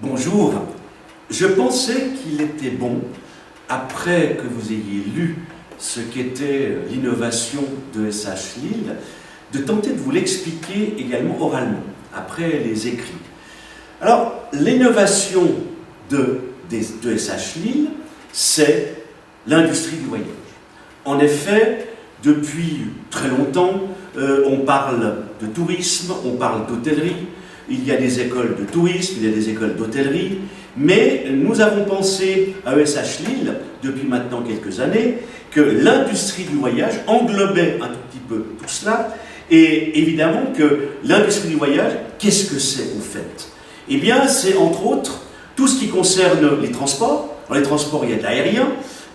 Bonjour. Je pensais qu'il était bon, après que vous ayez lu ce qu'était l'innovation de SH Lille, de tenter de vous l'expliquer également oralement, après les écrits. Alors, l'innovation de SH Lille, c'est l'industrie du voyage. En effet, depuis très longtemps, on parle de tourisme, on parle d'hôtellerie, il y a des écoles de tourisme, il y a des écoles d'hôtellerie, mais nous avons pensé à ESH Lille, depuis maintenant quelques années, que l'industrie du voyage englobait un tout petit peu tout cela, et évidemment que l'industrie du voyage, qu'est-ce que c'est au fait? Eh bien, c'est entre autres tout ce qui concerne les transports. Dans les transports, il y a de l'aérien,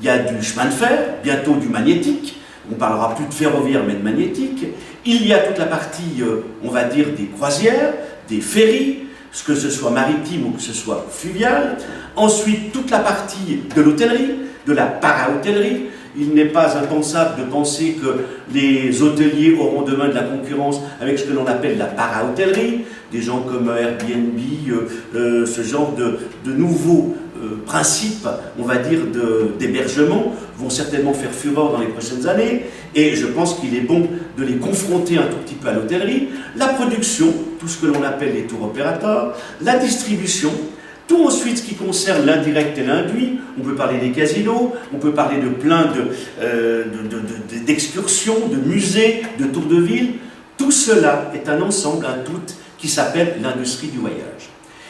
il y a du chemin de fer, bientôt du magnétique, on ne parlera plus de ferroviaire mais de magnétique, il y a toute la partie, on va dire, des croisières, des ferries, que ce soit maritime ou que ce soit fluvial. Ensuite, toute la partie de l'hôtellerie, de la para-hôtellerie. Il n'est pas impensable de penser que les hôteliers auront demain de la concurrence avec ce que l'on appelle la para-hôtellerie, des gens comme Airbnb, ce genre de nouveaux principes, on va dire, d'hébergement vont certainement faire fureur dans les prochaines années, et je pense qu'il est bon de les confronter un tout petit peu à l'hôtellerie, la production, tout ce que l'on appelle les tours opérateurs, la distribution, tout ensuite ce qui concerne l'indirect et l'induit, on peut parler des casinos, on peut parler de plein d'excursions, de musées, de tours de ville. Tout cela est un ensemble, un tout, qui s'appelle l'industrie du voyage.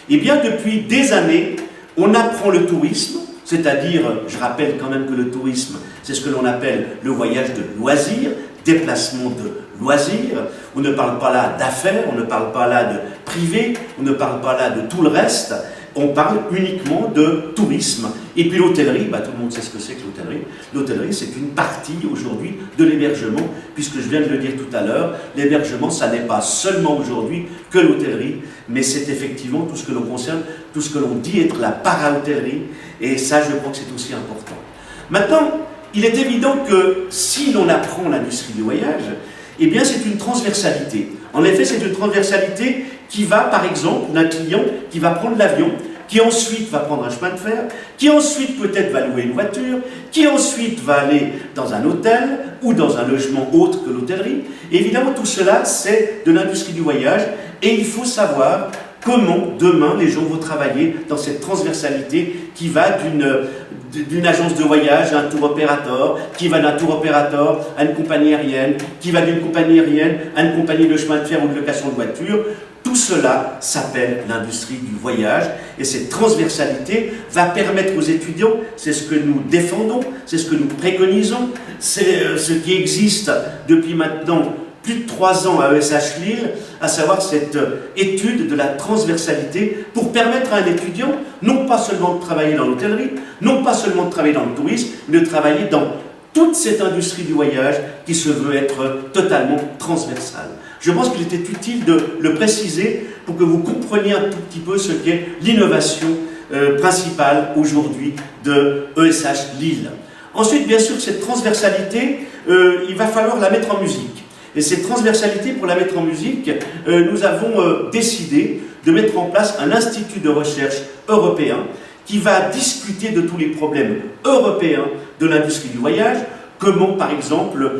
Et bien depuis des années, on apprend le tourisme, c'est-à-dire, je rappelle quand même que le tourisme, c'est ce que l'on appelle le voyage de loisirs, déplacement de loisirs. On ne parle pas là d'affaires, on ne parle pas là de privé, on ne parle pas là de tout le reste. On parle uniquement de tourisme. Et puis l'hôtellerie, tout le monde sait ce que c'est que l'hôtellerie. L'hôtellerie, c'est une partie aujourd'hui de l'hébergement, puisque je viens de le dire tout à l'heure, l'hébergement, ça n'est pas seulement aujourd'hui que l'hôtellerie, mais c'est effectivement tout ce que l'on concerne, tout ce que l'on dit être la para-hôtellerie, et ça, je crois que c'est aussi important. Maintenant, il est évident que si l'on apprend l'industrie du voyage, eh bien c'est une transversalité. En effet, c'est une transversalité qui va, par exemple, d'un client qui va prendre l'avion, qui ensuite va prendre un chemin de fer, qui ensuite peut-être va louer une voiture, qui ensuite va aller dans un hôtel ou dans un logement autre que l'hôtellerie. Évidemment, tout cela, c'est de l'industrie du voyage, et il faut savoir comment demain les gens vont travailler dans cette transversalité qui va d'une agence de voyage à un tour opérateur, qui va d'un tour opérateur à une compagnie aérienne, qui va d'une compagnie aérienne à une compagnie de chemin de fer ou de location de voiture. Tout cela s'appelle l'industrie du voyage, et cette transversalité va permettre aux étudiants, c'est ce que nous défendons, c'est ce que nous préconisons, c'est ce qui existe depuis maintenant plus de 3 ans à ESH Lille, à savoir cette étude de la transversalité pour permettre à un étudiant, non pas seulement de travailler dans l'hôtellerie, non pas seulement de travailler dans le tourisme, mais de travailler dans toute cette industrie du voyage qui se veut être totalement transversale. Je pense qu'il était utile de le préciser pour que vous compreniez un tout petit peu ce qu'est l'innovation principale aujourd'hui de ESH Lille. Ensuite, bien sûr, cette transversalité, il va falloir la mettre en musique. Et cette transversalité, pour la mettre en musique, nous avons décidé de mettre en place un institut de recherche européen qui va discuter de tous les problèmes européens de l'industrie du voyage. Comment, par exemple,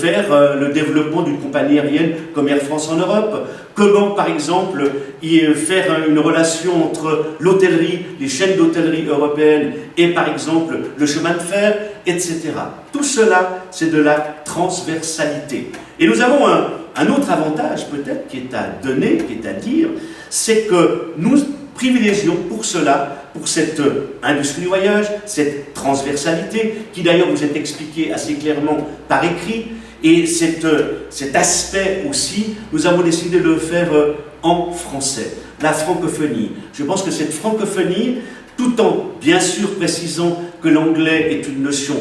faire le développement d'une compagnie aérienne comme Air France en Europe? Comment, par exemple, faire une relation entre l'hôtellerie, les chaînes d'hôtellerie européennes et, par exemple, le chemin de fer, etc. Tout cela, c'est de la transversalité. Et nous avons un autre avantage, peut-être, qui est à donner, qui est à dire, c'est que nous privilégions pour cela, pour cette industrie du voyage, cette transversalité, qui d'ailleurs vous est expliquée assez clairement par écrit, et cet aspect aussi, nous avons décidé de le faire en français, la francophonie. Je pense que cette francophonie, tout en bien sûr précisant que l'anglais est une notion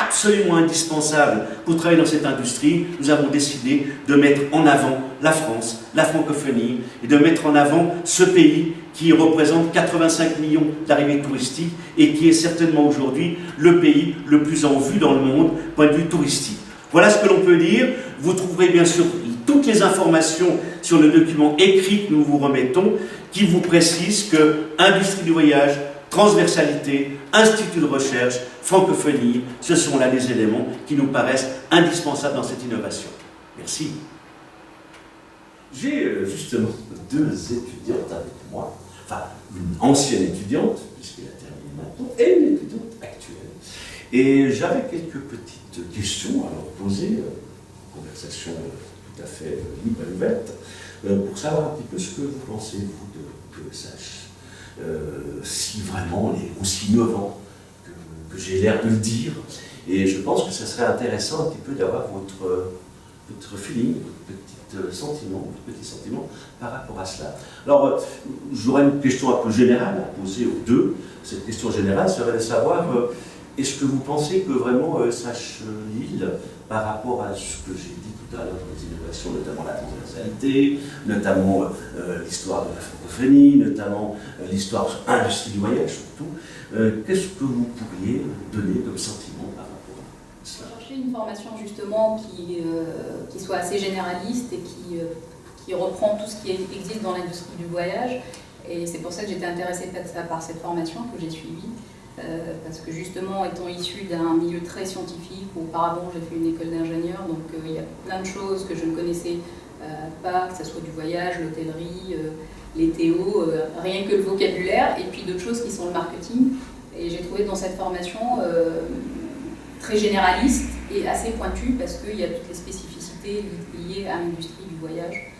absolument indispensable pour travailler dans cette industrie, nous avons décidé de mettre en avant la France, la francophonie, et de mettre en avant ce pays qui représente 85 millions d'arrivées touristiques et qui est certainement aujourd'hui le pays le plus en vue dans le monde, point de vue touristique. Voilà ce que l'on peut dire. Vous trouverez bien sûr toutes les informations sur le document écrit que nous vous remettons, qui vous précise que industrie du voyage, transversalité, institut de recherche, francophonie, ce sont là des éléments qui nous paraissent indispensables dans cette innovation. Merci. J'ai justement deux étudiantes avec moi, enfin une ancienne étudiante, puisqu'elle a terminé maintenant, et une étudiante actuelle. Et j'avais quelques petites questions à leur poser, conversation tout à fait libre et ouverte, pour savoir un petit peu ce que vous pensez, vous, de ESH. Si vraiment on est aussi innovant que j'ai l'air de le dire. Et je pense que ça serait intéressant un petit peu d'avoir votre feeling, votre petit sentiment par rapport à cela. Alors, j'aurais une question un peu générale à poser aux deux. Cette question générale serait de savoir, est-ce que vous pensez que vraiment ESH Lille, par rapport à ce que j'ai dit tout à l'heure dans les innovations, notamment la transversalité, notamment l'histoire de la francophonie, notamment l'histoire de l'industrie du voyage surtout, qu'est-ce que vous pourriez donner comme sentiment par rapport à cela? Chercher une formation justement qui soit assez généraliste et qui reprend tout ce qui existe dans l'industrie du voyage. Et c'est pour ça que j'étais intéressée par cette formation que j'ai suivie. Parce que justement, étant issue d'un milieu très scientifique, auparavant j'ai fait une école d'ingénieur, donc il y a plein de choses que je ne connaissais pas, que ce soit du voyage, l'hôtellerie, les théos, rien que le vocabulaire, et puis d'autres choses qui sont le marketing. Et j'ai trouvé dans cette formation très généraliste et assez pointue, parce qu'il y a toutes les spécificités liées à l'industrie du voyage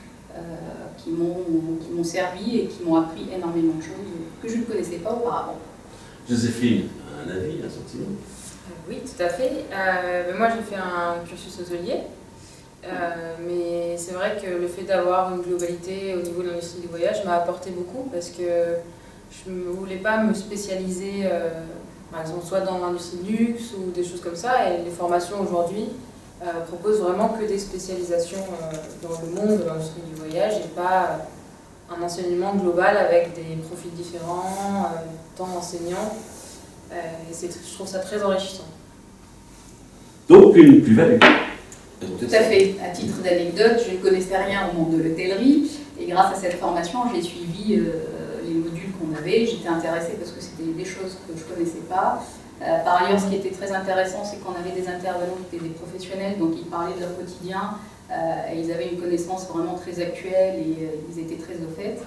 qui m'ont servi et qui m'ont appris énormément de choses que je ne connaissais pas auparavant. Joséphine, un avis, un sentiment? Oui, tout à fait. Moi, j'ai fait un cursus hôtelier, mais c'est vrai que le fait d'avoir une globalité au niveau de l'industrie du voyage m'a apporté beaucoup, parce que je ne voulais pas me spécialiser, par exemple, soit dans l'industrie du luxe ou des choses comme ça, et les formations aujourd'hui proposent vraiment que des spécialisations dans le monde de l'industrie du voyage et pas un enseignement global avec des profils différents, tant enseignants, et je trouve ça très enrichissant. Donc une plus-value. Tout à fait. À titre d'anecdote, je ne connaissais rien au monde de l'hôtellerie, et grâce à cette formation, j'ai suivi les modules qu'on avait. J'étais intéressée parce que c'était des choses que je ne connaissais pas. Par ailleurs, ce qui était très intéressant, c'est qu'on avait des intervenants qui étaient des professionnels, donc ils parlaient de leur quotidien, et ils avaient une connaissance vraiment très actuelle et ils étaient très au fait.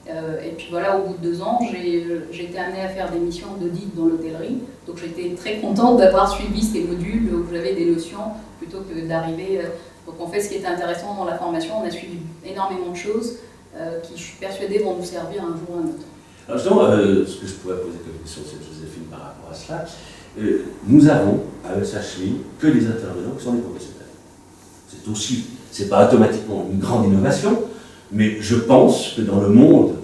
Et puis voilà, au bout de 2 ans, j'ai été amenée à faire des missions d'audit dans l'hôtellerie. Donc j'étais très contente d'avoir suivi ces modules où j'avais des notions plutôt que d'arriver. Donc en fait, ce qui était intéressant dans la formation, on a suivi énormément de choses qui, je suis persuadée, vont nous servir un jour ou un autre. Alors justement, ce que je pourrais poser comme question, c'est Joséphine par rapport à cela. Nous avons à ESH Lille que des intervenants qui sont des professionnels. C'est aussi, c'est pas automatiquement une grande innovation, mais je pense que dans le monde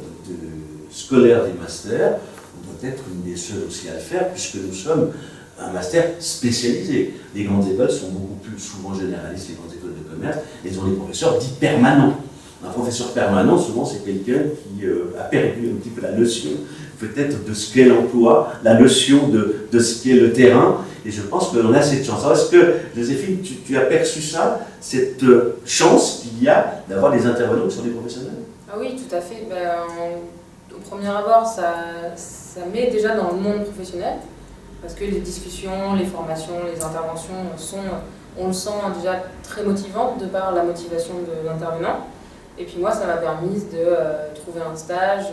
scolaire des masters, on doit être une des seules aussi à le faire, puisque nous sommes un master spécialisé. Les grandes écoles sont beaucoup plus souvent généralistes, les grandes écoles de commerce, elles ont des professeurs dits permanents. Un professeur permanent, souvent, c'est quelqu'un qui a perdu un petit peu la notion, peut-être de ce qu'est l'emploi, la notion de ce qu'est le terrain, et je pense qu'on a cette chance. Alors, est-ce que, Joséphine, tu as perçu ça, cette chance qu'il y a d'avoir des intervenants qui sont des professionnels? Ah oui, tout à fait. Au premier abord, ça met déjà dans le monde professionnel, parce que les discussions, les formations, les interventions on le sent déjà très motivantes de par la motivation de l'intervenant. Et puis moi, ça m'a permis de trouver un stage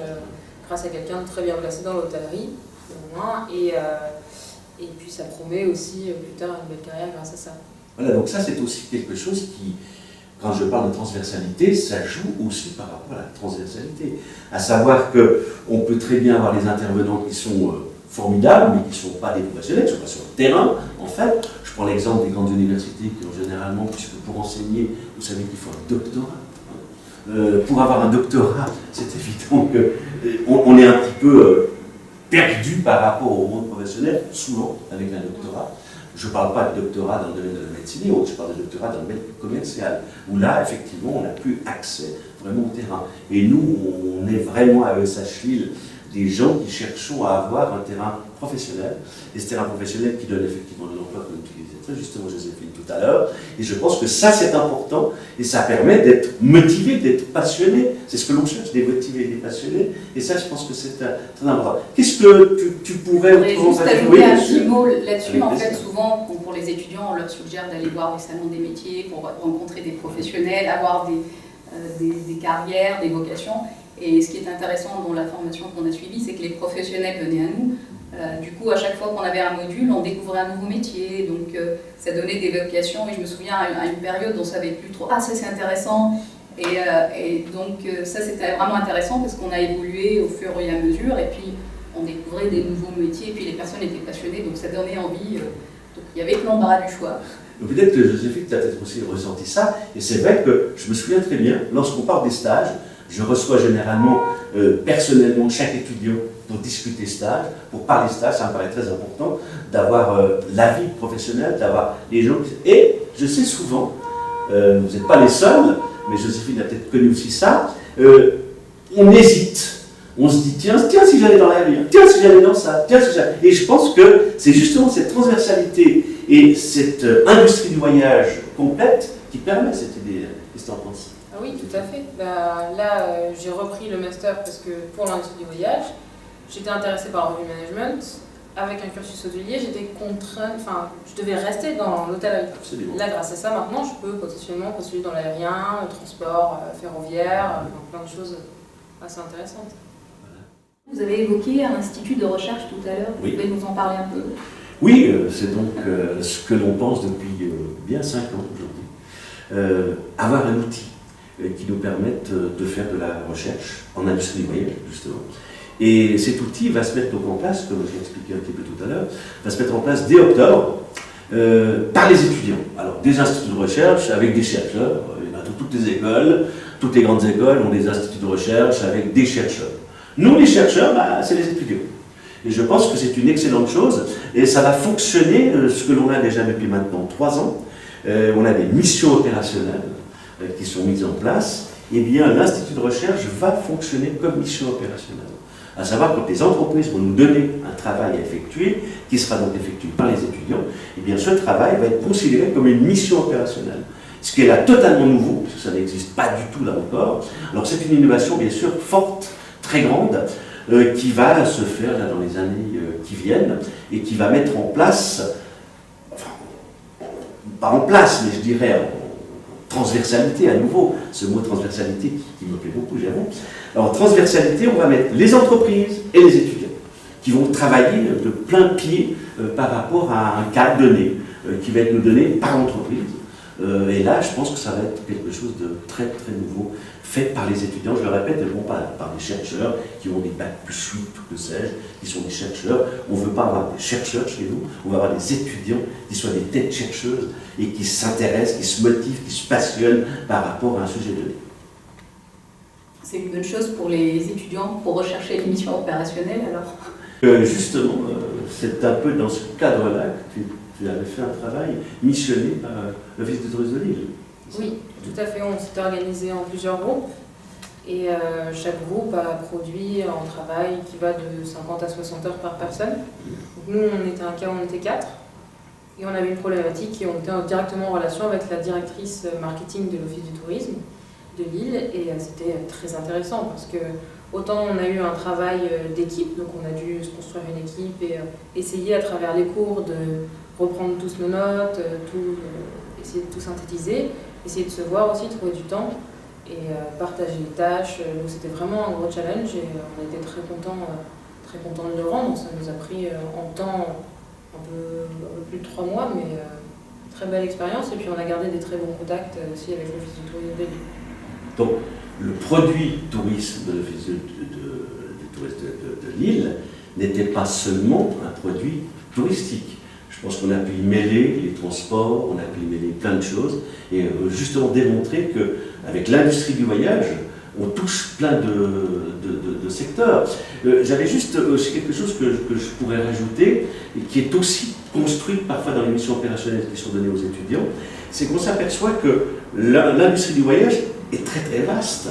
grâce à quelqu'un de très bien placé dans l'hôtellerie, au moins, et puis ça promet aussi plus tard une belle carrière grâce à ça. Voilà, donc ça c'est aussi quelque chose qui, quand je parle de transversalité, ça joue aussi par rapport à la transversalité. À savoir qu'on peut très bien avoir des intervenants qui sont formidables, mais qui ne sont pas des professionnels, qui ne sont pas sur le terrain, en fait. Je prends l'exemple des grandes universités qui ont généralement, puisque pour enseigner, vous savez qu'il faut un doctorat. Pour avoir un doctorat, c'est évident qu'on est un petit peu perdu par rapport au monde professionnel, souvent avec un doctorat. Je ne parle pas de doctorat dans le domaine de la médecine et autres, je parle de doctorat dans le domaine commercial, où là, effectivement, on n'a plus accès vraiment au terrain. Et nous, on est vraiment à ESH Lille des gens qui cherchons à avoir un terrain professionnel, et c'est un professionnel qui donne effectivement de l'emploi, comme tu disais très justement Joséphine tout à l'heure, et je pense que ça c'est important, et ça permet d'être motivé, d'être passionné, c'est ce que l'on cherche, des motivés, des passionnés, et ça je pense que c'est très important. Qu'est-ce que tu pourrais... Je voudrais juste ajouter un petit mot là-dessus. Oui, en fait, souvent, pour les étudiants, on leur suggère d'aller voir les salons des métiers pour rencontrer des professionnels, avoir des carrières, des vocations. Et ce qui est intéressant dans la formation qu'on a suivie, c'est que les professionnels venaient à nous. Du coup, à chaque fois qu'on avait un module, on découvrait un nouveau métier. Donc, ça donnait des vocations. Et je me souviens, à une période, on ne savait plus trop « Ah, ça c'est intéressant ». Et donc, ça c'était vraiment intéressant parce qu'on a évolué au fur et à mesure. Et puis, on découvrait des nouveaux métiers. Et puis, les personnes étaient passionnées. Donc, ça donnait envie. Donc, il y avait l'embarras du choix. Peut-être que Joséphine, tu as peut-être aussi ressenti ça. Et c'est vrai que je me souviens très bien, lorsqu'on parle des stages, je reçois généralement personnellement chaque étudiant pour discuter stage, pour parler stage, ça me paraît très important d'avoir l'avis professionnel, d'avoir les gens. Et je sais souvent, vous n'êtes pas les seuls, mais Joséphine a peut-être connu aussi ça, on hésite. On se dit, tiens si j'allais dans l'avenir, tiens si j'allais dans ça, tiens si j'allais... Et je pense que c'est justement cette transversalité et cette industrie du voyage complète qui permet cette idée. Qu'est-ce que tu en penses ? Ah oui, tout à fait. Là, j'ai repris le master parce que pour l'industrie du voyage, j'étais intéressée par le management. Avec un cursus hôtelier, j'étais contrainte, je devais rester dans l'hôtellerie. Là, grâce à ça, maintenant, je peux potentiellement postuler dans l'aérien, le transport ferroviaire, plein de choses assez intéressantes. Vous avez évoqué un institut de recherche tout à l'heure. Oui. Vous pouvez nous en parler un peu ? Oui, c'est donc ce que l'on pense depuis bien 5 ans aujourd'hui. Avoir un outil qui nous permette de faire de la recherche en industrie du voyage, justement. Et cet outil va se mettre donc en place, comme je l'ai expliqué un petit peu tout à l'heure, va se mettre en place dès octobre par les étudiants. Alors, des instituts de recherche avec des chercheurs, il y en a dans toutes les écoles, toutes les grandes écoles ont des instituts de recherche avec des chercheurs. Nous, les chercheurs, c'est les étudiants. Et je pense que c'est une excellente chose, et ça va fonctionner, ce que l'on a déjà depuis maintenant 3 ans. On a des missions opérationnelles qui sont mises en place. Eh bien, l'Institut de recherche va fonctionner comme mission opérationnelle. À savoir, quand les entreprises vont nous donner un travail à effectuer, qui sera donc effectué par les étudiants, eh bien, ce travail va être considéré comme une mission opérationnelle. Ce qui est là totalement nouveau, parce que ça n'existe pas du tout là encore. Alors, c'est une innovation, bien sûr, forte, très grande, qui va se faire là, dans les années qui viennent, et qui va mettre en place, enfin, pas en place, mais je dirais en transversalité à nouveau, ce mot transversalité qui me plaît beaucoup, j'avoue. Alors, transversalité, on va mettre les entreprises et les étudiants, qui vont travailler de plein pied par rapport à un cadre donné, qui va être nous donné par l'entreprise. Et là, je pense que ça va être quelque chose de très très nouveau, fait par les étudiants, je le répète, et non pas par des chercheurs qui ont des bacs plus 8, tout que sais-je, qui sont des chercheurs. On ne veut pas avoir des chercheurs chez nous, on veut avoir des étudiants qui soient des têtes chercheuses et qui s'intéressent, qui se motivent, qui se passionnent par rapport à un sujet donné. C'est une bonne chose pour les étudiants pour rechercher les missions opérationnelles alors Justement, c'est un peu dans ce cadre-là que tu avais fait un travail missionné par l'Office de tourisme de Lille. Oui, tout à fait. On s'était organisé en plusieurs groupes et chaque groupe a produit un travail qui va de 50 à 60 heures par personne. Donc nous, on était un cas où on était 4 et on avait une problématique et on était directement en relation avec la directrice marketing de l'Office du tourisme de Lille et c'était très intéressant parce que autant on a eu un travail d'équipe, donc on a dû se construire une équipe et essayer à travers les cours de reprendre tous nos notes, essayer de tout synthétiser, essayer de se voir aussi, trouver du temps et partager les tâches. Donc c'était vraiment un gros challenge et on était très contents de le rendre. Ça nous a pris en temps un peu plus de 3 mois, mais très belle expérience et puis on a gardé des très bons contacts aussi avec l'Office du tourisme de Lille. Donc, le produit tourisme de l'Office du tourisme de Lille n'était pas seulement un produit touristique. Je pense qu'on a pu y mêler les transports, on a pu y mêler plein de choses et justement démontrer qu'avec l'industrie du voyage, on touche plein de secteurs. J'avais juste aussi quelque chose que je pourrais rajouter et qui est aussi construit parfois dans les missions opérationnelles qui sont données aux étudiants, c'est qu'on s'aperçoit que l'industrie du voyage est très très vaste,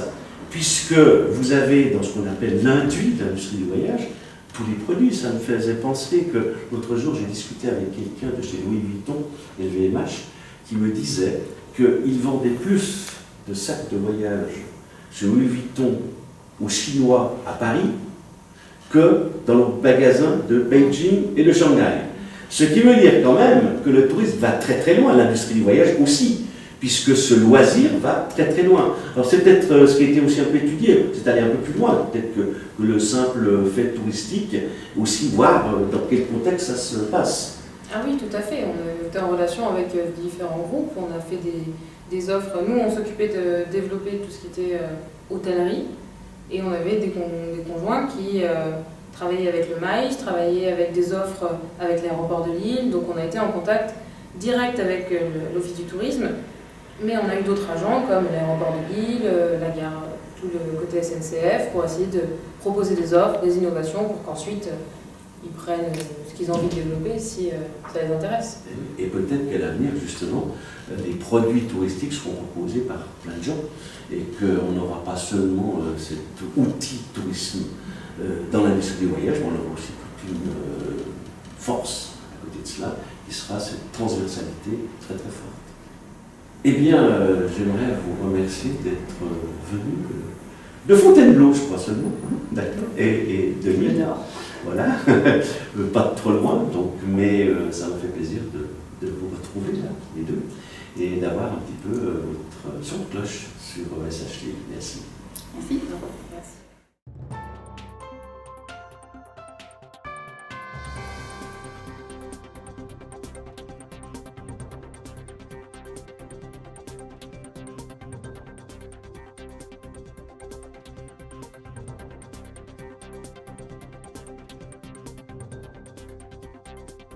puisque vous avez dans ce qu'on appelle l'induit de l'industrie du voyage tous les produits. Ça me faisait penser que l'autre jour, j'ai discuté avec quelqu'un de chez Louis Vuitton, LVMH, qui me disait qu'il vendait plus de sacs de voyage chez Louis Vuitton aux Chinois à Paris que dans le magasin de Beijing et de Shanghai. Ce qui veut dire quand même que le tourisme va très très loin, l'industrie du voyage aussi, puisque ce loisir va très très loin. Alors c'est peut-être ce qui a été aussi un peu étudié, c'est aller un peu plus loin, peut-être que le simple fait touristique, aussi voir dans quel contexte ça se passe. Ah oui, tout à fait. On était en relation avec différents groupes, on a fait des offres. Nous, on s'occupait de développer tout ce qui était hôtellerie, et on avait des conjoints qui travaillaient avec le maïs, travaillaient avec des offres avec l'aéroport de Lille, donc on a été en contact direct avec l'Office du tourisme. Mais on a eu d'autres agents comme l'aéroport de Lille, la gare, tout le côté SNCF, pour essayer de proposer des offres, des innovations, pour qu'ensuite ils prennent ce qu'ils ont envie de développer si ça les intéresse. Et peut-être qu'à l'avenir, justement, les produits touristiques seront proposés par plein de gens et qu'on n'aura pas seulement cet outil tourisme dans l'industrie du voyage, mais on aura aussi toute une force à côté de cela, qui sera cette transversalité très très forte. Eh bien, j'aimerais vous remercier d'être venu de Fontainebleau, je crois seulement, d'accord, et de Lille. Voilà, pas trop loin, donc, mais ça m'a fait plaisir de vous retrouver là, les deux, et d'avoir un petit peu votre son de cloche sur SHD. Merci. Merci. Merci.